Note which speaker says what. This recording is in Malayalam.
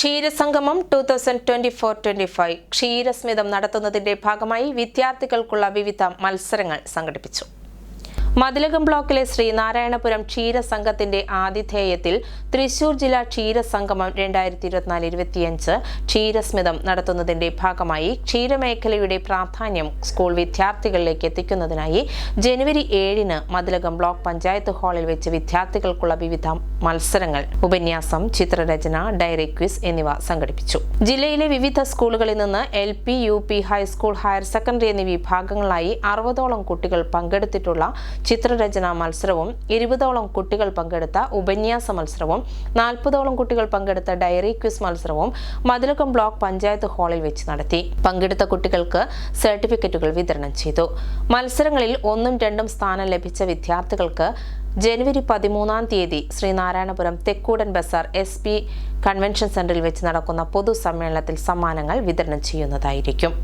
Speaker 1: ക്ഷീരസംഗമം 2024-25 ക്ഷീരസ്മിതം നടത്തുന്നതിന്റെ ഭാഗമായി വിദ്യാർത്ഥികൾക്കുള്ള വിവിധ മത്സരങ്ങൾ സംഘടിപ്പിച്ചു. മതിലകം ബ്ലോക്കിലെ ശ്രീനാരായണപുരം ക്ഷീരസംഘത്തിന്റെ ആതിഥേയത്തിൽ തൃശൂർ ജില്ലാ ക്ഷീരസംഗമം 2024-25 ക്ഷീരസ്മിതം നടത്തുന്നതിന്റെ ഭാഗമായി ക്ഷീരമേഖലയുടെ പ്രാധാന്യം സ്കൂൾ വിദ്യാർത്ഥികളിലേക്ക് എത്തിക്കുന്നതിനായി ജനുവരി 7-ന് മതിലകം ബ്ലോക്ക് പഞ്ചായത്ത് ഹാളിൽ വെച്ച് വിദ്യാർത്ഥികൾക്കുള്ള വിവിധ മത്സരങ്ങൾ, ഉപന്യാസം, ചിത്രരചന, ഡയറി ക്വിസ് എന്നിവ സംഘടിപ്പിച്ചു. ജില്ലയിലെ വിവിധ സ്കൂളുകളിൽ നിന്ന് LP, UP, high school, higher secondary എന്നീ വിഭാഗങ്ങളായി 60ഓളം കുട്ടികൾ പങ്കെടുത്തിട്ടുള്ള ചിത്രരചനാ മത്സരവും 20ഓളം കുട്ടികൾ പങ്കെടുത്ത ഉപന്യാസ മത്സരവും 40ഓളം കുട്ടികൾ പങ്കെടുത്ത ഡയറി ക്വിസ് മത്സരവും മതിലകം ബ്ലോക്ക് പഞ്ചായത്ത് ഹാളിൽ വെച്ച് നടത്തി. പങ്കെടുത്ത കുട്ടികൾക്ക് സർട്ടിഫിക്കറ്റുകൾ വിതരണം ചെയ്തു. മത്സരങ്ങളിൽ 1ഉം 2ഉം സ്ഥാനം ലഭിച്ച വിദ്യാർത്ഥികൾക്ക് ജനുവരി 13-ാം തീയതി ശ്രീനാരായണപുരം തെക്കൂടൻ ബസാർ SP കൺവെൻഷൻ സെന്ററിൽ വെച്ച് നടക്കുന്ന പൊതുസമ്മേളനത്തിൽ സമ്മാനങ്ങൾ വിതരണം ചെയ്യുന്നതായിരിക്കും.